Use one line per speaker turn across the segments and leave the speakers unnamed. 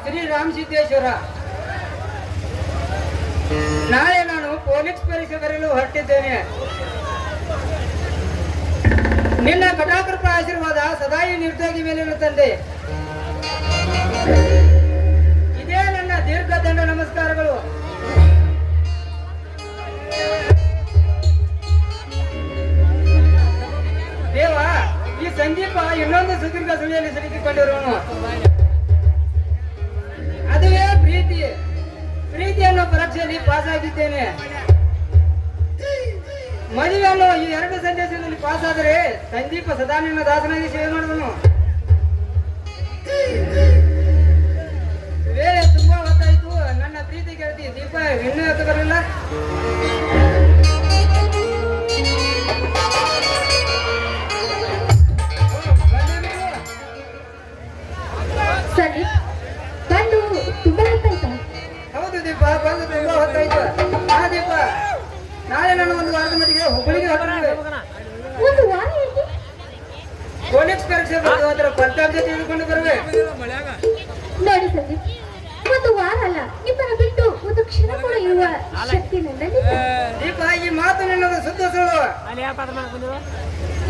ಶ್ರೀರಾಮ್ ಸಿದ್ದೇಶ್ವರ. ನಾಳೆ ನಾನು ಪೊಲೀಸ್ ಪರೀಕ್ಷೆ ಬರೆಯಲು ಹೊರಟಿದ್ದೇನೆ. ನಿನ್ನ ಕಟಾಕೃಪ ಆಶೀರ್ವಾದ ಸದಾ ಈ ನಿರುದ್ಯೋಗಿ ಮೇಲಿರುತ್ತದೆ. ಇದೇ ನನ್ನ ದೀರ್ಘ ದಂಡ ನಮಸ್ಕಾರಗಳು. ದೇವ, ಈ ಸಂದೀಪ ಇನ್ನೊಂದು ಸುದೀರ್ಘ ಸುಳಿಯಲ್ಲಿ ಸಿಲುಕಿಕೊಂಡಿರುವನು. ಅದುವೇ ಪ್ರೀತಿ. ಪ್ರೀತಿಯನ್ನು ಪರೀಕ್ಷೆಯಲ್ಲಿ ಪಾಸ್ ಆಗಿದ್ದೇನೆ. ಮದುವೆಯನ್ನು ಈ 2 ಸಂದೇಶದಲ್ಲಿ ಪಾಸ್ ಆದರೆ ಸಂದೀಪ ಸದಾ ನಿನ್ನ ದಾಸನಾಗಿ ಸೇವೆ ಮಾಡುವನು. ವೇಳೆ ತುಂಬಾ ಹೊತ್ತಾಯಿತು. ನನ್ನ ಪ್ರೀತಿ ಗೆಳತಿ ದೀಪ ಇನ್ನೂ ಹೊತ್ತು ಬರಲಿಲ್ಲ.
ಸರಿ, ಬಂದು ತುಂಬಾ ಹೊತ್ತಾಯ್ತಾ?
ಹೌದು ದೀಪ, ಬಂದು ತುಂಬಾ ಹೊತ್ತಾಯ್ತು. ದೀಪ, ನಾಳೆ ನಾನು ಒಂದು ವಾರದ ಮಟ್ಟಿಗೆ ಹುಬ್ಬಳ್ಳಿಗೆ ಹೊರಟಿದ್ದೆ.
ಒಂದು ವಾರ ಏಕೆ?
ಪೊಲೀಸ್ ಪರೀಕ್ಷೆ ಬರೆದು ಅದರ ಫಲಿತಾಂಶ ತೆಗೆದುಕೊಂಡು ಬರುವೆ.
ನೋಡಿ ಸಂದೀಪ್, ಒಂದು ವಾರ ಅಲ್ಲ, ನಿಮ್ಮನ್ನು ಬಿಟ್ಟು ಒಂದು ಕ್ಷಣ ಕೂಡ ಇರುವ ಶಕ್ತಿ ನನ್ನಲ್ಲಿಲ್ಲ.
ದೀಪ, ಈ ಮಾತು ನಿನ್ನದು ಶುದ್ಧ ಸುಳ್ಳು.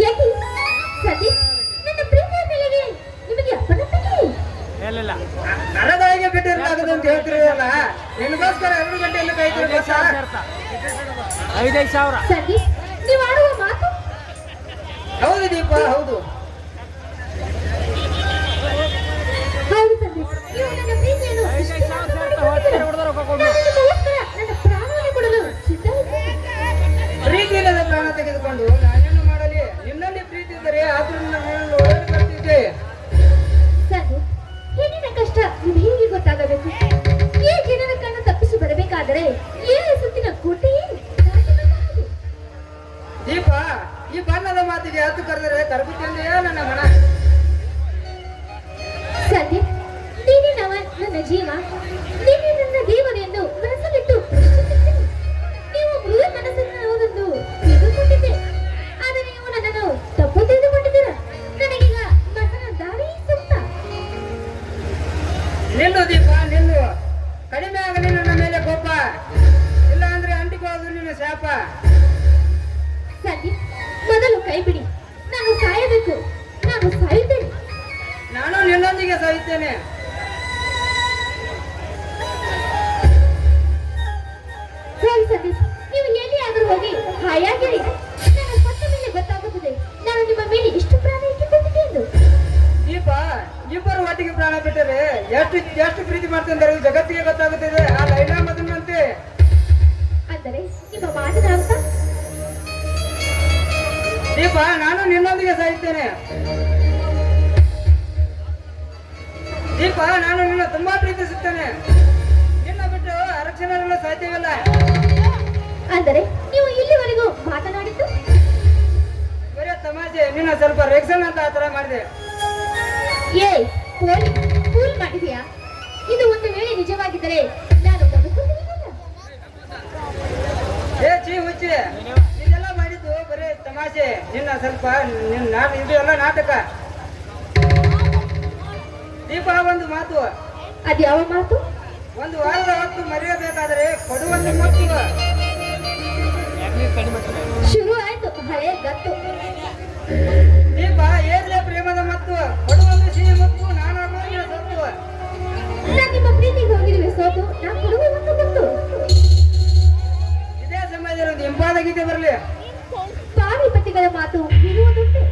ಯಾಕೆ ಸಂದೀಪ್, ನನ್ನ ಪ್ರೀತಿಯ ಬೆಲೆಗೆ ನಿಮಗೆ ಅಪನಂಬಿಕೆ?
ನರದೊಳಗೆ ಬಿಟ್ಟಿರಲಾಗದು ಅಂತ ಹೇಳ್ತಿರಲ್ಲ, ನಿನಗೋಸ್ಕರ 2 ಗಂಟೆಯಲ್ಲಿ ಕಾಯ್ತಿರೋ ಗೊತ್ತಾ?
5,000.
ಸಂದೀಪ್, ನೀವು ಆಡುವ ಮಾತು?
ಹೌದು ದೀಪ, ಹೌದು.
ಹೌದು ಸಂದೀಪ್, ನೀವು ನನ್ನ ಪ್ರೀತಿಯನ್ನು ನನ್ನ ಪ್ರಾಣವನ್ನು ಕೊಡಲು ಸಿದ್ಧರಿದ್ದೀರಿ.
ಪ್ರೀತಿ ಇಲ್ಲದ ಪ್ರಾಣ ತೆಗೆದುಕೊಂಡು ನಾನೇನು ಮಾಡಲಿ? ನಿನ್ನಲ್ಲಿ ಪ್ರೀತಿ ಇದ್ದರೆ ಆದ್ರೂ ನನ್ನನ್ನು ಒಳಗೆ ಬರ್ತಿದ್ದೆ.
ಸಂದೀಪ್, ಹೆಣ್ಣಿನ ಕಷ್ಟ ನಿಮಗೆ ಗೊತ್ತಾಗಬೇಕು. ಈ ಜನರ ಕಣ್ಣು ತಪ್ಪಿಸಿ ಬರಬೇಕಾದರೆ 7 ಸುತ್ತಿನ ಕೋಟೆಯೇ ದಾಟಬೇಕಾಗಿದೆ.
ದೀಪ, ಈ ಬಣ್ಣದ ಮಾತಿಗೆ ಹತ್ತು ಕರೆದರೆ ತರಬೇತಿಯಲ್ಲಿಯೇ ನನ್ನ ಮನ.
ಸಂದೀಪ್, ನೀನೇ ನನ್ನ ಜೀವ, ನೀನೇ ನನ್ನ ದೇವರೆಂದು ಮನಸ್ಸಲ್ಲಿಟ್ಟು ಪ್ರಶ್ನಿಸುತ್ತೇನೆ. ನೀವು ಮೃದು ಮನಸ್ಸನ್ನು ತಿಳಿದುಕೊಂಡಿದ್ದೆ, ಆದರೆ ನೀವು ನನ್ನನ್ನು ತಪ್ಪು ತಿಳಿದುಕೊಂಡಿದ್ದೀರಾ. ನನಗೀಗ ಮಸನ ದಾರಿ ಸೂಕ್ತ.
ನಿಲ್ಲು ದೀಪ, ನಿಲ್ಲು. ಕಡಿಮೆ ಆಗಲಿ ನನ್ನ ಮೇಲೆ ಕೋಪ, ಇಲ್ಲ ಅಂದ್ರೆ ಅಂಟಿಕೊಳ್ಳೋದು ನಿನ್ನ ಶಾಪ.
ಸಂದೀಪ್, ಮೊದಲು ಕೈ ಬಿಡಿ. ನಾನು ಸಾಯಬೇಕು, ನಾನು ಸಾಯುತ್ತೇನೆ.
ನಾನು ನಿನ್ನೊಂದಿಗೆ ಸಾಯುತ್ತೇನೆ.
ಸರಿ ಸಂದೀಪ್, ನೀವು ಎಲ್ಲಿಯಾದರೂ ಹೋಗಿ ಹಾಯಾಗಿರಿ. ನನ್ನ ಸತ್ತ ಮೇಲೆ ಗೊತ್ತಾಗುತ್ತದೆ ನಾನು ನಿಮ್ಮ ಮೇಲೆ ಇಷ್ಟು ಪ್ರಾಣ ಇಟ್ಟುಕೊಂಡಿದ್ದೆ ಎಂದು.
ದೀಪ, ಇಬ್ಬರು ಒಟ್ಟಿಗೆ ಪ್ರಾಣ ಬಿಟ್ಟರೆ ಎಷ್ಟು ಪ್ರೀತಿ ಮಾಡ್ತಾರೆ ಜಗತ್ತಿಗೆ ಗೊತ್ತಾಗುತ್ತದೆ. ಆ ಲೈಲಾ ಮದನಂತೆ.
ಅಂದರೆ ನಿಮ್ಮ ಮಾತಿನ ಅರ್ಥ?
ದೀಪ, ನಾನು ನಿನ್ನೊಂದಿಗೆ ಸಾಯುತ್ತೇನೆ. ದೀಪ, ನಾನು ನಿನ್ನ ತುಂಬಾ ಪ್ರೀತಿಸುತ್ತೇನೆ. ನಿನ್ನ ಬಿಟ್ಟು ಅರಕ್ಷಣೆಲ್ಲ ಸಾಧ್ಯವಿಲ್ಲ.
ಅಂದರೆ ನೀವು ಇಲ್ಲಿವರೆಗೂ ಮಾತನಾಡಿದ್ದು
ಬರೀ ತಮಾಷೆ. ನಿನ್ನ ಸ್ವಲ್ಪ ರೇಕ್ಷನ್ ಅಂತ ಆತರ ಮಾಡಿದೆ.
ಫೂಲ್ ಮಾಡಿದೆಯಾ? ಇದು ಒಂದು ವೇಳೆ ನಿಜವಾಗಿದ್ದರೆ ನಾನು ಬದುಕುತ್ತಿರಲಿಲ್ಲ.
ಚೀ ಹುಚ್ಚಿ, ಇದೆಲ್ಲ ಮಾಡಿದ್ದು ಬರೀ ತಮಾಷೆ. ನಿನ್ನ ಸ್ವಲ್ಪ ಇದು ಎಲ್ಲ ನಾಟಕ. ದೀಪ, ಒಂದು ಮಾತು.
ಅದ್ಯಾವ ಮಾತು?
ಒಂದು ವಾರದ ಹೊತ್ತು ಮರೆಯಬೇಕಾದರೆ ಕೊಡುವಂತ ಮತ್ತು
ಶುರು ಆಯ್ತು ಹಳೆ ಗತ್ತು.
ದೀಪ, ಏರ್ಲೆ ಪ್ರೇಮದ ಮತ್ತು ಕೊಡುವಂತ ಸಿಹಿ ಮತ್ತು ನಾನಾಗುವ ನಿನ್ನ ಸತ್ತು.
ನಾನು ನಿಮ್ಮ ಪ್ರೀತಿಗೆ ಹೋಗಿರುವೆ ಸೋತು, ನಾನು ಕೊಡುವ ಒಂದು ಗೊತ್ತು.
ಇದೇ ಸಮಯದಲ್ಲಿ ಒಂದು ಇಂಪಾದ ಗೀತೆ ಬರಲಿ.
ಪಾವಿ ಪತಿಗಳ ಮಾತು ಇರುವುದುಂಟೆ.